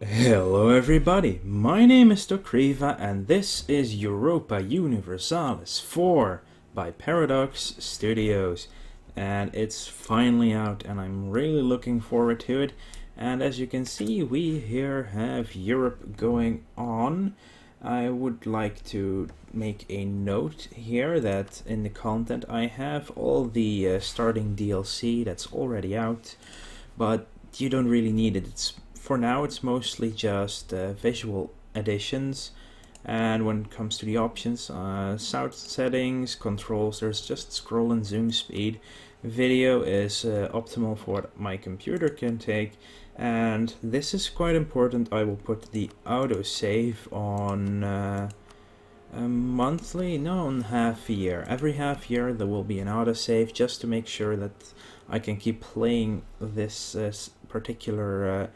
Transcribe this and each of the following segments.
Hello everybody, my name is Dokriva and this is Europa Universalis 4 by Paradox Studios, and it's finally out and I'm really looking forward to it. And as you can see, we here have Europe going on. I would like to make a note here that in the content I have all the starting DLC that's already out, but you don't really need it. For now, it's mostly just visual additions. And when it comes to the options, sound settings, controls, there's just scroll and zoom speed. Video is optimal for what my computer can take. And this is quite important. I will put the autosave on monthly, no, on half year. Every half year there will be an autosave just to make sure that I can keep playing this particular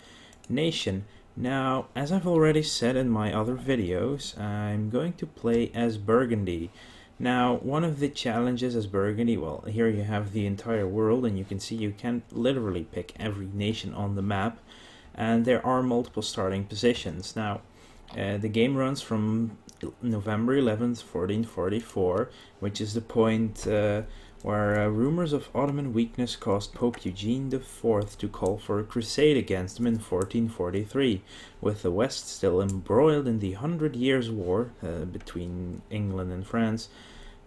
nation. Now, as I've already said in my other videos, I'm going to play as Burgundy. Now, one of the challenges as Burgundy, well, here you have the entire world and you can see you can literally pick every nation on the map, and there are multiple starting positions. Now, the game runs from November 11th, 1444, which is the point where rumors of Ottoman weakness caused Pope Eugene IV to call for a crusade against him in 1443, with the West still embroiled in the Hundred Years' War between England and France.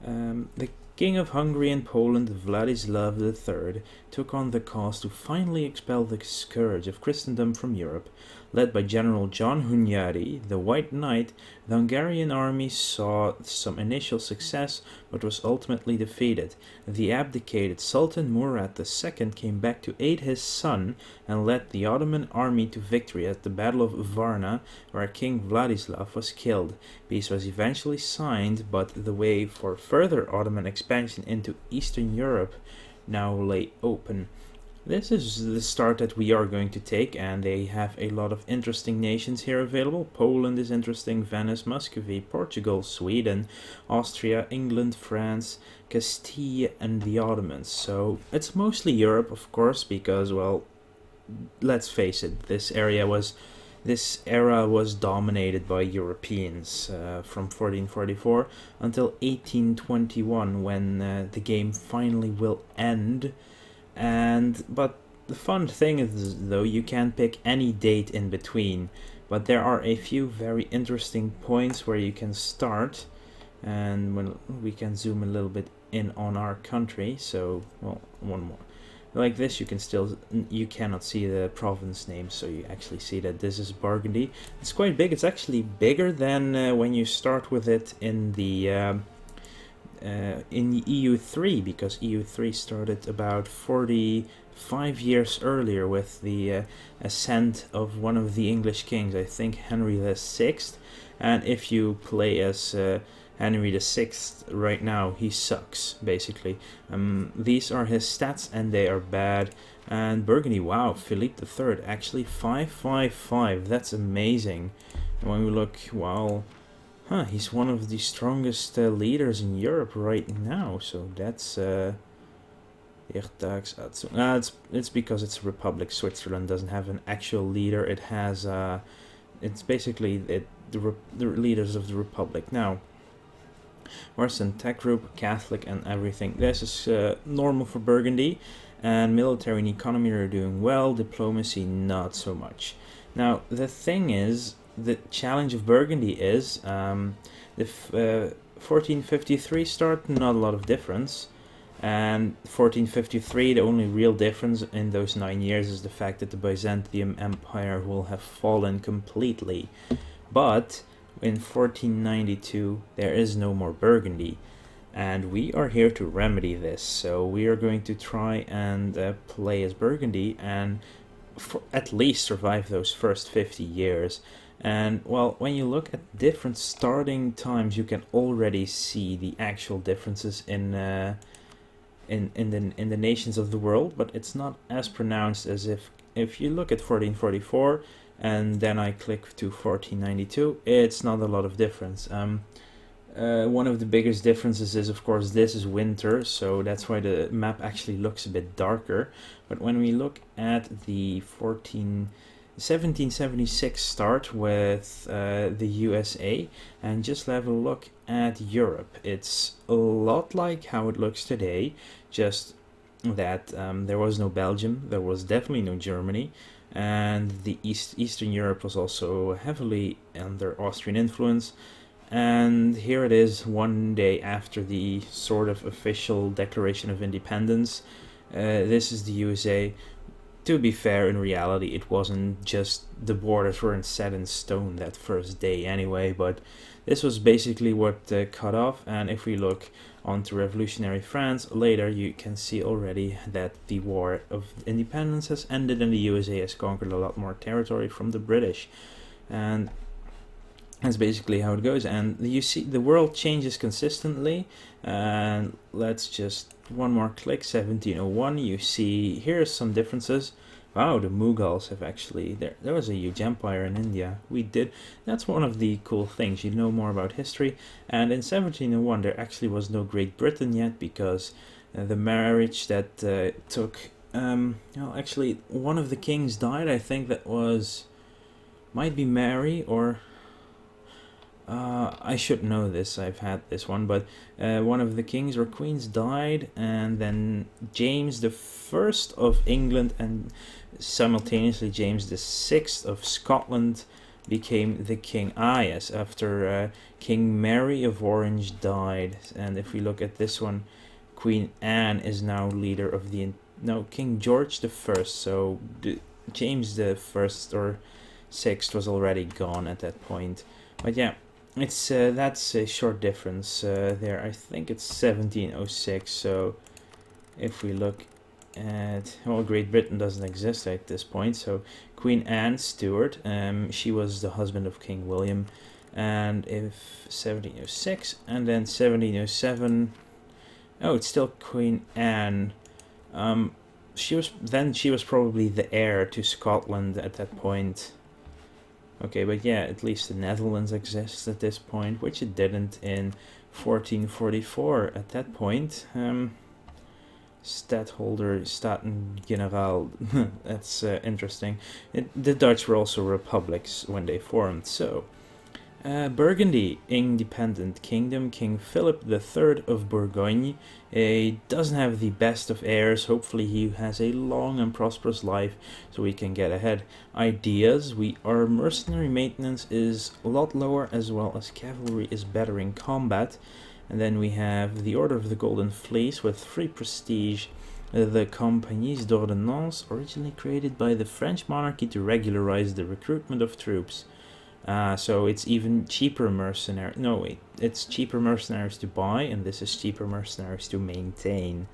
The King of Hungary and Poland, Vladislav III, took on the cause to finally expel the scourge of Christendom from Europe. Led by General John Hunyadi, the White Knight, the Hungarian army saw some initial success but was ultimately defeated. The abdicated Sultan Murad II came back to aid his son and led the Ottoman army to victory at the Battle of Varna, where King Vladislav was killed. Peace was eventually signed, but the way for further Ottoman expansion into Eastern Europe now lay open. This is the start that we are going to take, and they have a lot of interesting nations here available. Poland is interesting, Venice, Muscovy, Portugal, Sweden, Austria, England, France, Castile, and the Ottomans. So it's mostly Europe, of course, because, well, let's face it, this era was dominated by Europeans from 1444 until 1821, when the game finally will end. But the fun thing is, though, you can pick any date in between, but there are a few very interesting points where you can start, and when we can zoom a little bit in on our country. So, well, one more. Like this, you cannot see the province name, so you actually see that this is Burgundy. It's quite big. It's actually bigger than when you start with it in the EU3, because EU3 started about 45 years earlier with the ascent of one of the English kings, I think Henry VI. And if you play as Henry VI right now, he sucks, basically. These are his stats and they are bad. And Burgundy, wow, Philippe III, actually 555, that's amazing. And when we look, wow, he's one of the strongest leaders in Europe right now, so that's it's because it's a republic. Switzerland doesn't have an actual leader. It has it's basically the leaders of the republic. Now, Western tech group, Catholic, and everything. This is normal for Burgundy, and military and economy are doing well. Diplomacy, not so much. Now, the thing is, the challenge of Burgundy is the 1453 start, not a lot of difference, and 1453, the only real difference in those 9 years is the fact that the Byzantium Empire will have fallen completely. But in 1492 there is no more Burgundy, and we are here to remedy this. So we are going to try and play as Burgundy and at least survive those first 50 years. And, well, when you look at different starting times, you can already see the actual differences in the nations of the world, but it's not as pronounced as if you look at 1444 and then I click to 1492. It's not a lot of difference. One of the biggest differences is, of course, this is winter, so that's why the map actually looks a bit darker. But when we look at the 1776 start with the USA, and just have a look at Europe. It's a lot like how it looks today, just that there was no Belgium, there was definitely no Germany, and the Eastern Europe was also heavily under Austrian influence. And here it is, one day after the sort of official Declaration of Independence. This is the USA. To be fair, in reality, it wasn't just the borders weren't set in stone that first day anyway, but this was basically what cut off. And if we look onto revolutionary France later, you can see already that the War of Independence has ended and the USA has conquered a lot more territory from the British. And that's basically how it goes. And you see the world changes consistently. And let's just one more click. 1701. You see here's some differences. Wow, the Mughals have actually there was a huge empire in India. That's one of the cool things. You know more about history. And in 1701 there actually was no Great Britain yet, because the marriage that took actually one of the kings died. I think that might be Mary, or I should know this, I've had this one, but one of the kings or queens died, and then James the First of England and simultaneously James the Sixth of Scotland became the king. Yes, after King Mary of Orange died. And if we look at this one, Queen Anne is now leader of King George the First. So James the First or Sixth was already gone at that point. But yeah, it's that's a short difference there. I think it's 1706. So if we look at, well, Great Britain doesn't exist at this point. So Queen Anne Stuart, she was the husband of King William. And if 1706 and then 1707, oh, it's still Queen Anne. She was probably the heir to Scotland at that point. Okay, but yeah, at least the Netherlands exists at this point, which it didn't in 1444 at that point. Stadtholder, Staten-Generaal, that's interesting. The Dutch were also republics when they formed, so... Burgundy, independent kingdom, King Philip III of Bourgogne. He doesn't have the best of heirs. Hopefully he has a long and prosperous life so we can get ahead. Ideas, our mercenary maintenance is a lot lower, as well as cavalry is better in combat. And then we have the Order of the Golden Fleece with free prestige. The Compagnies d'Ordonnance, originally created by the French monarchy to regularize the recruitment of troops. So it's even cheaper mercenaries. No, wait, it's cheaper mercenaries to buy, and this is cheaper mercenaries to maintain.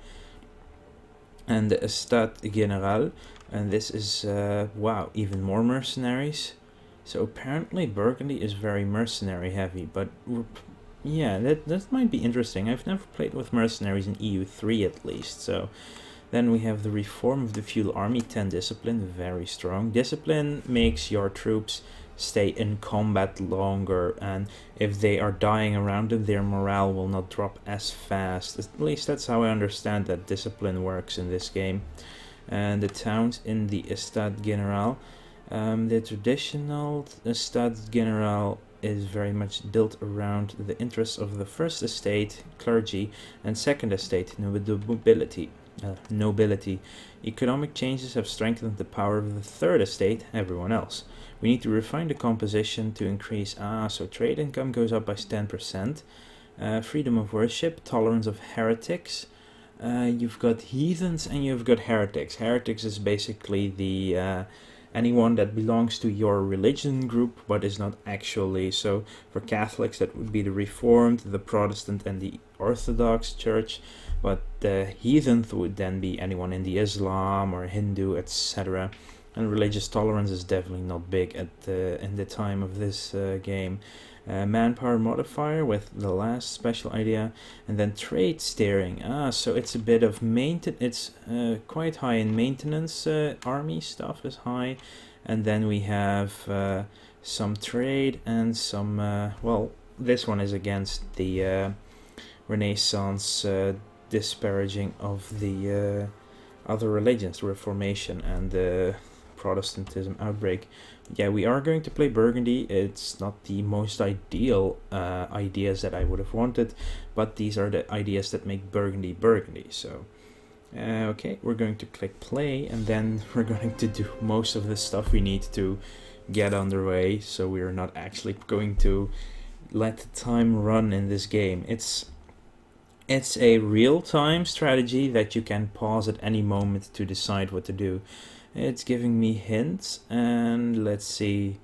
And the Estat General, and this is, wow, even more mercenaries. So apparently Burgundy is very mercenary heavy, but yeah, that might be interesting. I've never played with mercenaries in EU3 at least, so... Then we have the reform of the feudal army, 10 discipline, very strong. Discipline makes your troops stay in combat longer, and if they are dying around them, their morale will not drop as fast. At least that's how I understand that discipline works in this game. And the towns in the Estad General. The traditional Estad General is very much built around the interests of the first estate, clergy, and second estate, nobility. Economic changes have strengthened the power of the third estate, everyone else. We need to refine the composition to increase, so trade income goes up by 10%. Freedom of worship, tolerance of heretics. You've got heathens and you've got heretics. Heretics is basically the anyone that belongs to your religion group but is not actually. So for Catholics that would be the Reformed, the Protestant and the Orthodox Church. But the heathen would then be anyone in the Islam or Hindu, etc. And religious tolerance is definitely not big in the time of this game. Manpower modifier with the last special idea, and then trade steering. So it's a bit of maintenance. It's quite high in maintenance. Army stuff is high, and then we have some trade and some. Well, this one is against the Renaissance. Disparaging of the other religions, the Reformation and the Protestantism outbreak. Yeah, we are going to play Burgundy. It's not the most ideal ideas that I would have wanted, but these are the ideas that make Burgundy Burgundy. So, okay, we're going to click play, and then we're going to do most of the stuff we need to get underway, so we're not actually going to let the time run in this game. It's a real-time strategy that you can pause at any moment to decide what to do. It's giving me hints, and let's see.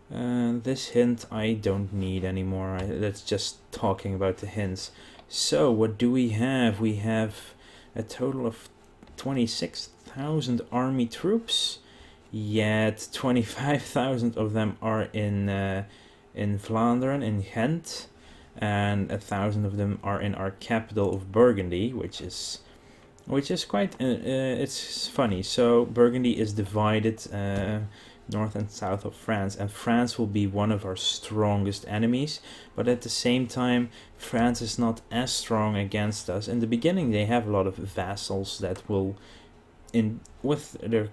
This hint I don't need anymore. That's just talking about the hints. So what do we have? We have a total of 26,000 army troops, yet 25,000 of them are in Vlaanderen, in Ghent, and 1,000 of them are in our capital of Burgundy, which is quite it's funny. So Burgundy is divided north and south of France, and France will be one of our strongest enemies, but at the same time France is not as strong against us. In the beginning they have a lot of vassals that will, with their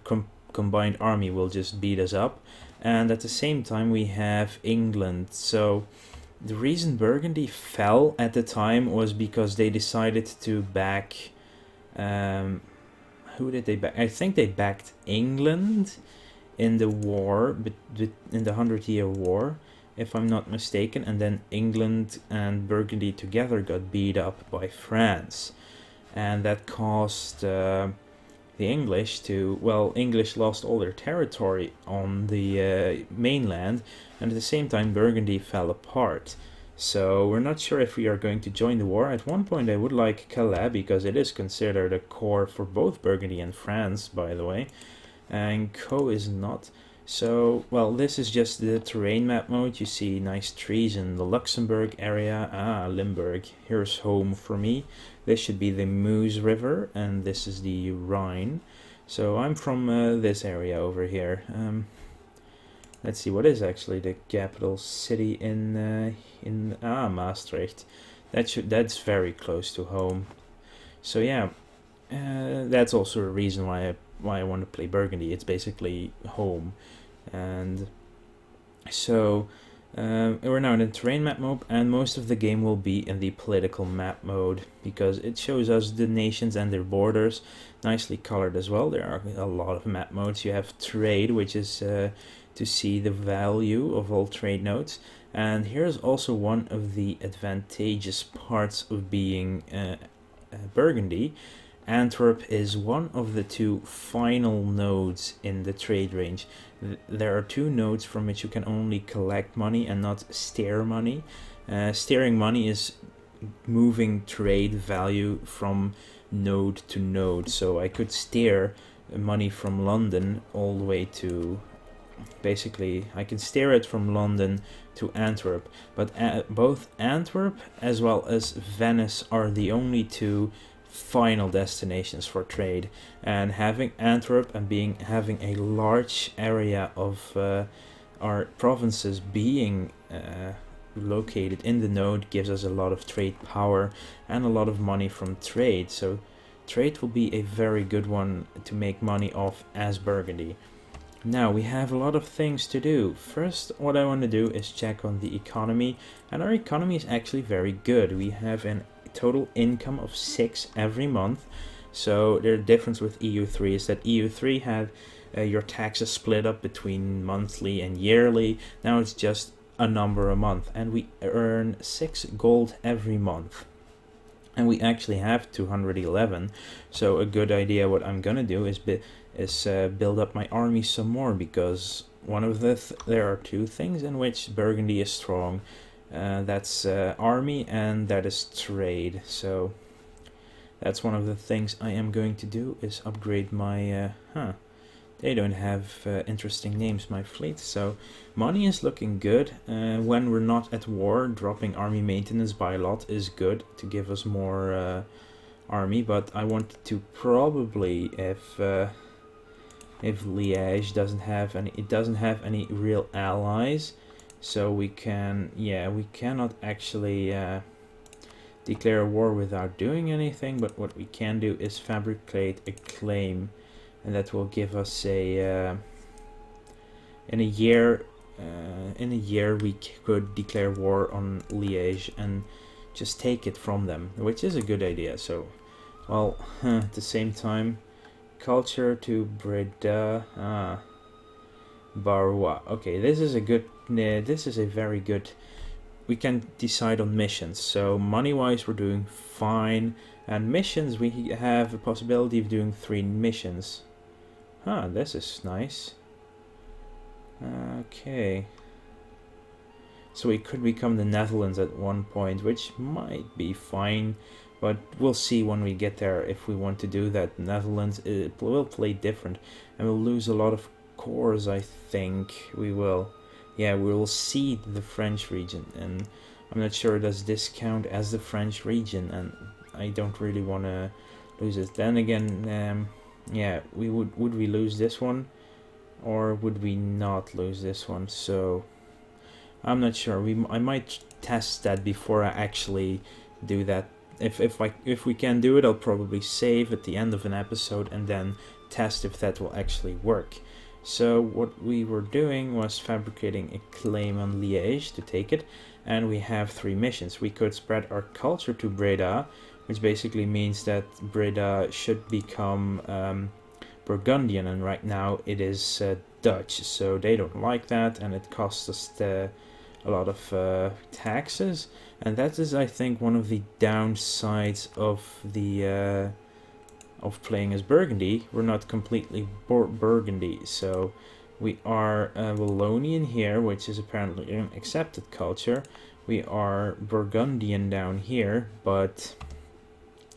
combined army, will just beat us up, and at the same time we have England. So the reason Burgundy fell at the time was because they decided to back who did they back? I think they backed England in the war, in the 100-Year War, if I'm not mistaken, and then England and Burgundy together got beat up by France, and that caused the English to, well, English lost all their territory on the mainland, and at the same time Burgundy fell apart. So we're not sure if we are going to join the war. At one point I would like Calais, because it is considered a core for both Burgundy and France, by the way, and Co is not. So, well, this is just the terrain map mode. You see nice trees in the Luxembourg area. Limburg, here's home for me. This should be the Meuse River, and this is the Rhine. So I'm from this area over here. Let's see, what is actually the capital city in Maastricht. That's very close to home. So yeah, that's also a reason why I want to play Burgundy. It's basically home, and so we're now in the terrain map mode, and most of the game will be in the political map mode, because it shows us the nations and their borders, nicely colored as well. There are a lot of map modes. You have trade, which is to see the value of all trade nodes, and here's also one of the advantageous parts of being Burgundy. Antwerp is one of the two final nodes in the trade range. There are two nodes from which you can only collect money and not steer money. Steering money is moving trade value from node to node. So I could steer money from London all the way to, basically I can steer it from London to Antwerp, but both Antwerp as well as Venice are the only two final destinations for trade, and having Antwerp and having a large area of our provinces being located in the node gives us a lot of trade power and a lot of money from trade. So trade will be a very good one to make money off as Burgundy. Now we have a lot of things to do. First, what I want to do is check on the economy, and our economy is actually very good. We have an total income of 6 every month. So the difference with EU3 is that EU3 had your taxes split up between monthly and yearly. Now it's just a number a month, and we earn 6 gold every month, and we actually have 211. So a good idea, what I'm gonna do is build up my army some more, because one of there are two things in which Burgundy is strong. That's army, and that is trade. So that's one of the things I am going to do, is upgrade my they don't have interesting names, my fleet. So money is looking good. When we're not at war, dropping army maintenance by a lot is good to give us more army, but I want to probably, if Liège doesn't have any real allies, so we cannot actually declare war without doing anything, but what we can do is fabricate a claim, and that will give us a in a year, we could declare war on Liège and just take it from them, which is a good idea. So, well, at the same time, culture to Breda, Barrois. Okay, this is a good. This is a very good. We can decide on missions. So money-wise, we're doing fine, and missions, we have a possibility of doing 3 missions. This is nice. Okay. So we could become the Netherlands at one point, which might be fine, but we'll see when we get there if we want to do that. Netherlands, it will play different, and we'll lose a lot of cores, I think. We will. Yeah, we will cede the French region, and I'm not sure does this count as the French region, and I don't really want to lose it. Then again, yeah, would we lose this one, or would we not lose this one? So I'm not sure. I might test that before I actually do that. If we can do it, I'll probably save at the end of an episode and then test if that will actually work. So what we were doing was fabricating a claim on Liège to take it, and we have 3 missions. We could spread our culture to Breda, which basically means that Breda should become Burgundian, and right now it is Dutch, so they don't like that, and it costs us a lot of taxes, and that is, I think, one of the downsides of the of playing as Burgundy. We're not completely Burgundy, so we are Wallonian here, which is apparently an accepted culture. We are Burgundian down here, but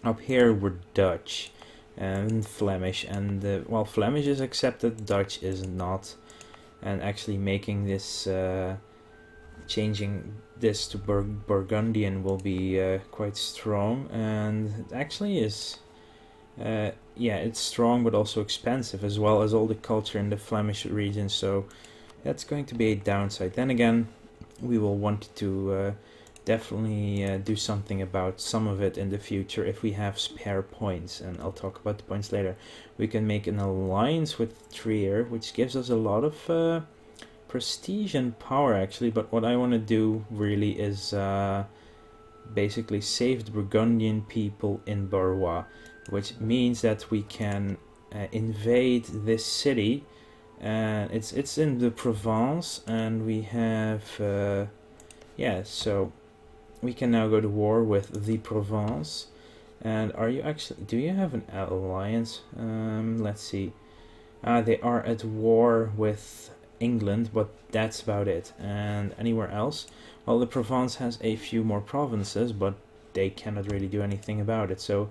up here we're Dutch and Flemish, and while Flemish is accepted, Dutch is not, and actually making this changing this to Burgundian will be quite strong, and it actually is. Yeah, it's strong but also expensive, as well as all the culture in the Flemish region, so that's going to be a downside. Then again, we will want to definitely do something about some of it in the future if we have spare points, and I'll talk about the points later. We can make an alliance with Trier, which gives us a lot of prestige and power actually, but what I want to do really is basically save the Burgundian people in Barrois, which means that we can invade this city, and it's in the Provence, and we have yeah, so we can now go to war with the Provence. And do you have an alliance? Let's see. They are at war with England, but that's about it. And anywhere else? Well, the Provence has a few more provinces, but they cannot really do anything about it. So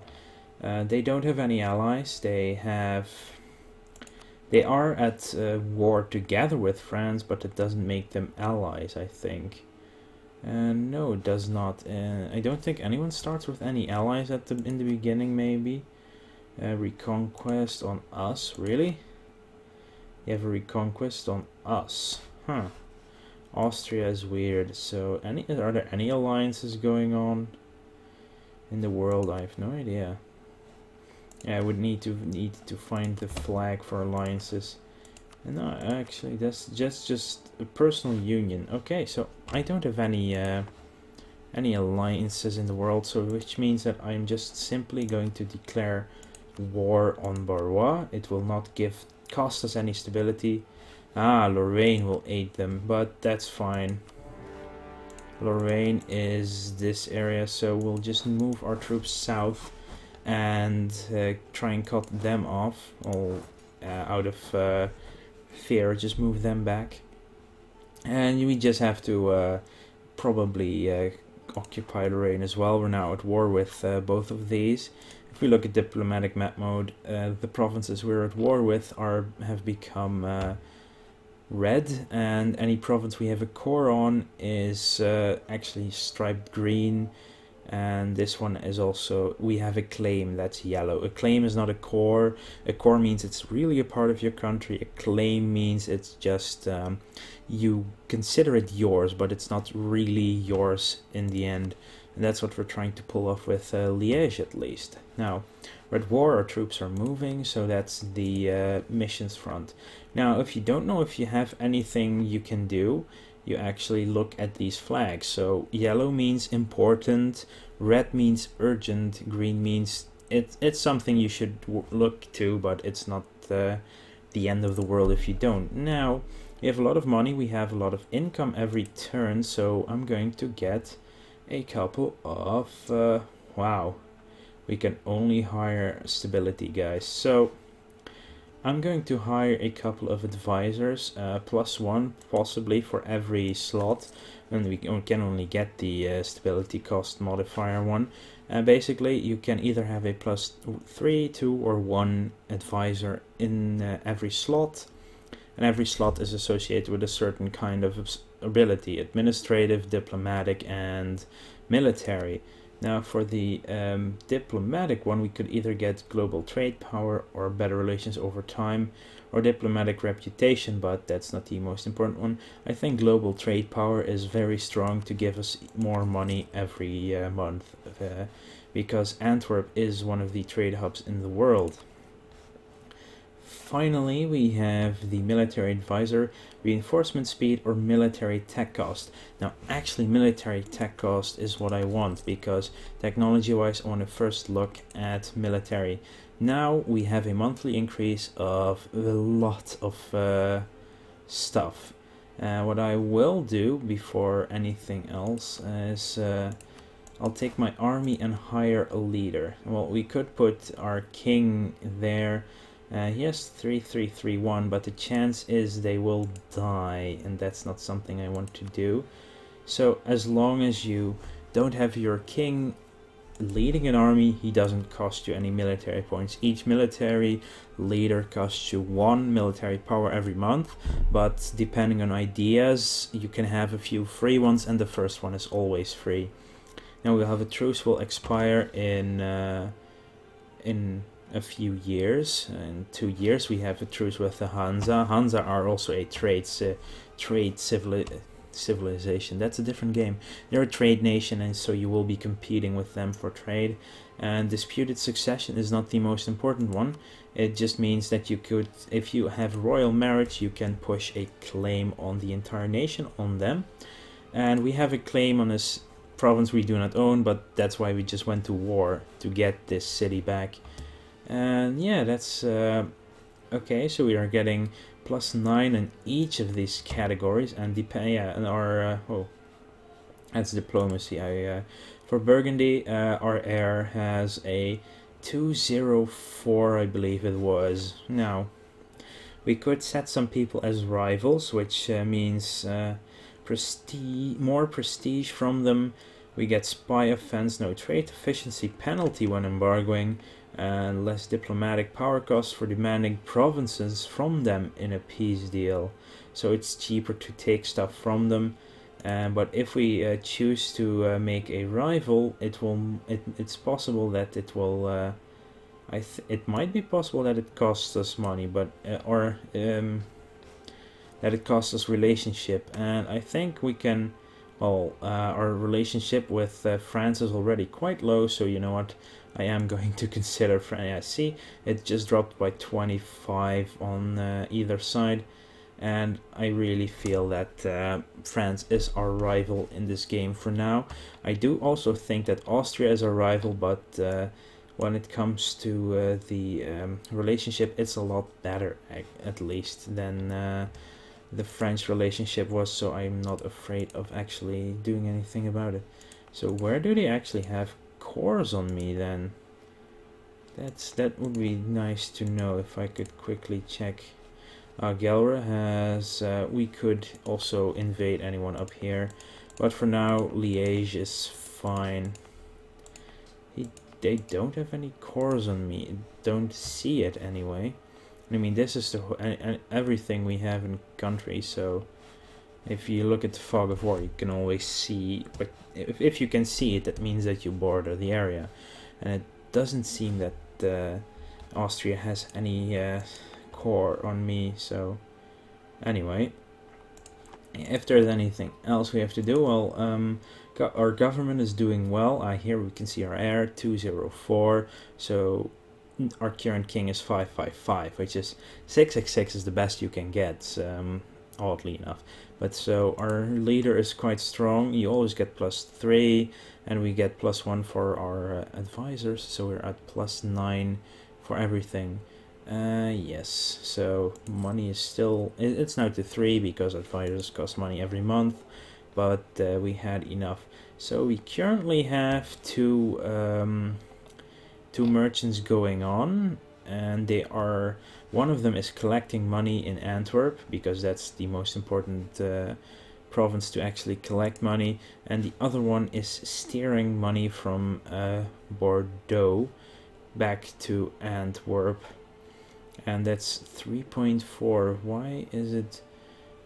they don't have any allies. They are at war together with France, but it doesn't make them allies, I think. No, it does not. I don't think anyone starts with any allies in the beginning, maybe. Reconquest on us, really? You have a reconquest on us. Huh. Austria is weird. So, are there any alliances going on in the world? I have no idea. Yeah, I would need to find the flag for alliances. No, actually, that's just a personal union. Okay, so I don't have any alliances in the world, so which means that I'm just simply going to declare war on Barrois. It will not cost us any stability. Lorraine will aid them, but that's fine. Lorraine is this area, so we'll just move our troops south and try and cut them off, all out of fear. Just move them back, and we just have to probably occupy Lorraine as well. We're now at war with both of these. If we look at diplomatic map mode, the provinces we're at war with have become red, and any province we have a core on is actually striped green, and this one is also, we have a claim that's yellow. A claim is not a core. A core means it's really a part of your country. A claim means it's just you consider it yours, but it's not really yours in the end. And that's what we're trying to pull off with Liège at least. Now, we're at war, our troops are moving, so that's the missions front. Now, if you don't know if you have anything you can do, you actually look at these flags. So yellow means important, red means urgent, green means it's something you should look to, but it's not the end of the world if you don't. Now, we have a lot of money, we have a lot of income every turn, so I'm going to get a couple of... wow, we can only hire stability guys. So I'm going to hire a couple of advisors, +1 possibly for every slot, and we can only get the stability cost modifier one. Basically, you can either have a +3, 2, or 1 advisor in every slot, and every slot is associated with a certain kind of ability: administrative, diplomatic, and military. Now for the diplomatic one, we could either get global trade power or better relations over time, or diplomatic reputation, but that's not the most important one. I think global trade power is very strong to give us more money every month, because Antwerp is one of the trade hubs in the world. Finally, we have the military advisor, reinforcement speed, or military tech cost. Now, actually, military tech cost is what I want, because technology-wise, I want to first look at military. Now, we have a monthly increase of a lot of stuff. What I will do before anything else is I'll take my army and hire a leader. Well, we could put our king there. He has 3-3-3-1, but the chance is they will die, and that's not something I want to do. So as long as you don't have your king leading an army, he doesn't cost you any military points. Each military leader costs you 1 military power every month, but depending on ideas, you can have a few free ones, and the first one is always free. Now we'll have a truce will expire in a few years. In 2 years we have a truce with the Hansa. Hansa are also a trade civilization. That's a different game. They're a trade nation, and so you will be competing with them for trade. And disputed succession is not the most important one. It just means that you could, if you have royal marriage, you can push a claim on the entire nation on them. And we have a claim on this province we do not own, but that's why we just went to war, to get this city back. And yeah, that's okay. So we are getting +9 in each of these categories, and and our oh, that's diplomacy. For Burgundy, our heir has a 204, I believe it was. Now we could set some people as rivals, which means more prestige from them. We get spy offense, no trade efficiency penalty when embargoing, and less diplomatic power costs for demanding provinces from them in a peace deal. So it's cheaper to take stuff from them. But if we choose to make a rival, it's possible that it will. It might be possible that it costs us money, but that it costs us relationship, and I think we can. Well, our relationship with France is already quite low, so you know what, I am going to consider France. Yeah, see, it just dropped by 25 on either side, and I really feel that France is our rival in this game for now. I do also think that Austria is our rival, but when it comes to the relationship, it's a lot better, at least, than the French relationship was, so I'm not afraid of actually doing anything about it. So where do they actually have cores on me then? That would be nice to know if I could quickly check. Gelre has... we could also invade anyone up here, but for now Liège is fine. They don't have any cores on me. Don't see it anyway. I mean, this is everything we have in country, so if you look at the fog of war, you can always see, but if you can see it, that means that you border the area, and it doesn't seem that Austria has any core on me. So anyway, if there's anything else we have to do, well, Our government is doing well. Here we can see our heir, 204. So our current king is 555, which is 666 is the best you can get, oddly enough. But so our leader is quite strong. You always get +3, and we get +1 for our advisors. So we're at +9 for everything. Yes, so money is still, it's now to 3 because advisors cost money every month, but we had enough. So we currently have two merchants going on, and they are, one of them is collecting money in Antwerp because that's the most important province to actually collect money, and the other one is steering money from Bordeaux back to Antwerp, and that's 3.4. Why is it?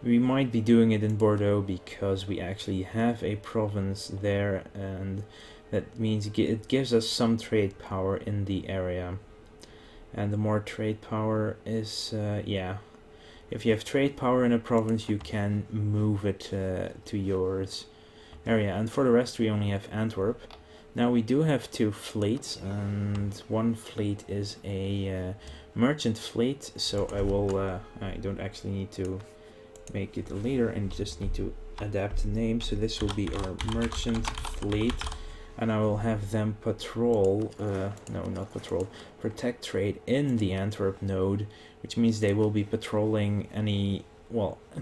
We might be doing it in Bordeaux because we actually have a province there, and that means it gives us some trade power in the area. And the more trade power is, yeah, if you have trade power in a province, you can move it to yours area. And for the rest, we only have Antwerp. Now we do have 2 fleets, and one fleet is a merchant fleet, so I will, I don't actually need to make it a leader, and just need to adapt the name. So this will be our merchant fleet, and I will have them patrol, no, not patrol, protect trade in the Antwerp node, which means they will be patrolling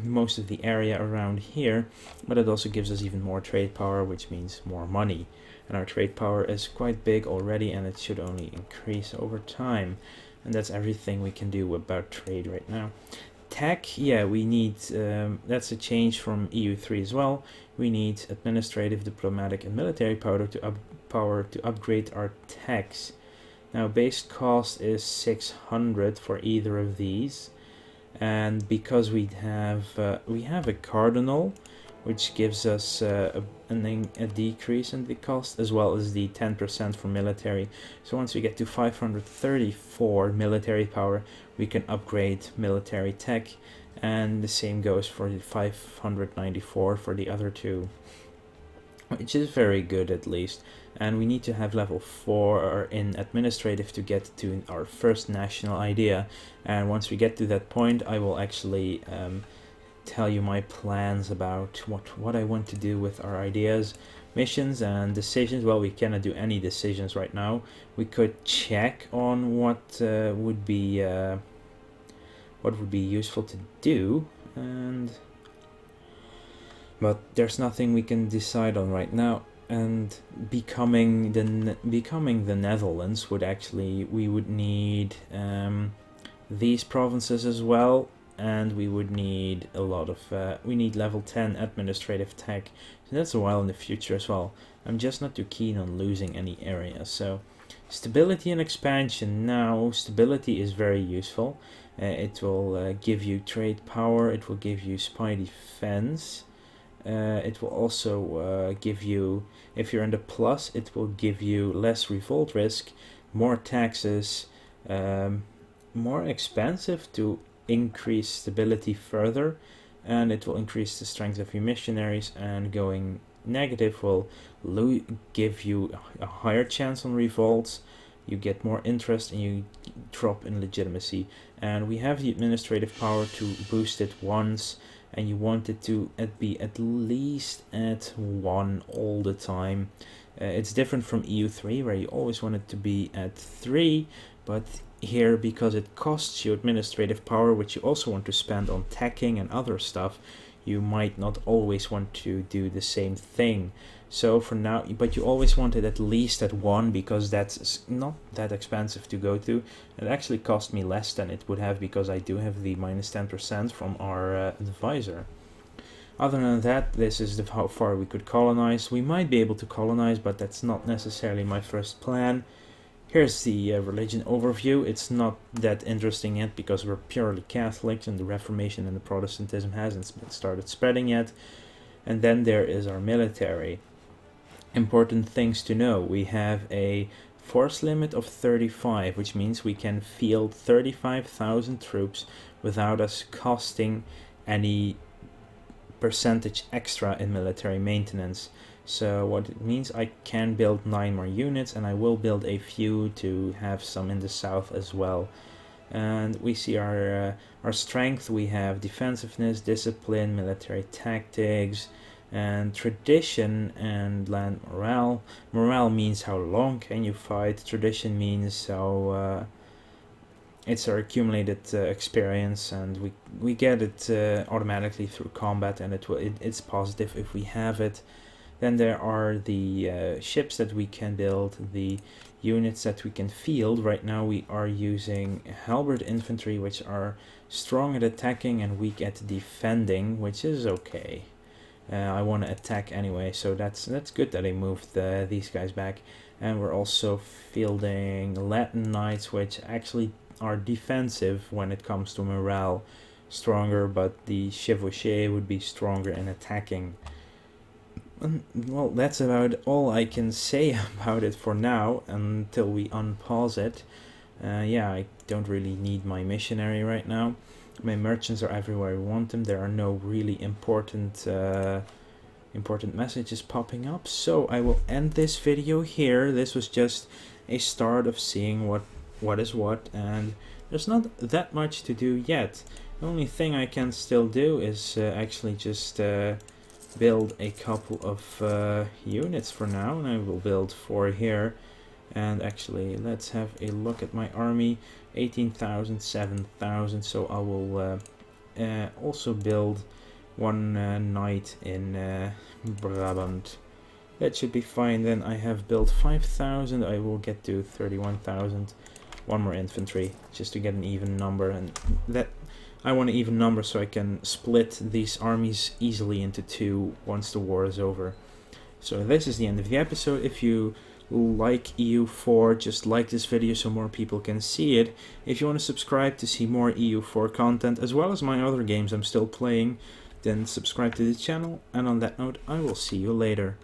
most of the area around here, but it also gives us even more trade power, which means more money. And our trade power is quite big already, and it should only increase over time. And that's everything we can do about trade right now. Tech, yeah, we need, that's a change from EU3 as well. We need administrative, diplomatic, and military power to upgrade our techs. Now, base cost is 600 for either of these, and because we have a cardinal, which gives us a decrease in the cost, as well as the 10% for military. So once we get to 534 military power, we can upgrade military tech, and the same goes for the 594 for the other two, which is very good at least. And we need to have level 4 in administrative to get to our first national idea, and once we get to that point, I will actually tell you my plans about what I want to do with our ideas, missions, and decisions. Well, we cannot do any decisions right now. We could check on what would be useful to do, but there's nothing we can decide on right now. And becoming the Netherlands would actually, we would need these provinces as well. And we would need a lot of, we need level 10 administrative tech, so that's a while in the future as well. I'm just not too keen on losing any areas. So stability and expansion. Now stability is very useful. It will give you trade power, it will give you spy defense, it will also give you, if you're in the plus, it will give you less revolt risk, more taxes, more expensive to increase stability further, and it will increase the strength of your missionaries, and going negative will give you a higher chance on revolts, you get more interest, and you drop in legitimacy. And we have the administrative power to boost it once, and you want it to be at least at 1 all the time. It's different from EU3, where you always want it to be at 3, but here, because it costs you administrative power, which you also want to spend on teching and other stuff, you might not always want to do the same thing. So for now, but you always want it at least at 1, because that's not that expensive to go to. It actually cost me less than it would have, because I do have the minus 10% from our advisor. Other than that, this is how far we could colonize. We might be able to colonize, but that's not necessarily my first plan. Here's the religion overview. It's not that interesting yet because we're purely Catholics, and the Reformation and the Protestantism hasn't started spreading yet. And then there is our military. Important things to know. We have a force limit of 35, which means we can field 35,000 troops without us costing any percentage extra in military maintenance. So what it means, I can build 9 more units, and I will build a few to have some in the south as well. And we see our strength. We have defensiveness, discipline, military tactics, and tradition, and land morale. Morale means how long can you fight. Tradition means how it's our accumulated experience, and we get it automatically through combat, and it's positive if we have it. Then there are the ships that we can build, the units that we can field. Right now we are using halberd infantry, which are strong at attacking and weak at defending, which is okay. I want to attack anyway, so that's good that I moved these guys back. And we're also fielding Latin Knights, which actually are defensive when it comes to morale, stronger, but the chevauchés would be stronger in attacking. Well, that's about all I can say about it for now, until we unpause it. Yeah, I don't really need my missionary right now. My merchants are everywhere I want them. There are no really important messages popping up, so I will end this video here. This was just a start of seeing what is what, and there's not that much to do yet. The only thing I can still do is actually just build a couple of units for now, and I will build 4 here. And actually, let's have a look at my army. 18,000, 7,000, so I will also build 1 knight in Brabant. That should be fine. Then I have built 5,000, I will get to 31,000. 1 more infantry, just to get an even number, and that I want an even number so I can split these armies easily into 2 once the war is over. So this is the end of the episode. If you like EU4, just like this video so more people can see it. If you want to subscribe to see more EU4 content, as well as my other games I'm still playing, then subscribe to the channel, and on that note, I will see you later.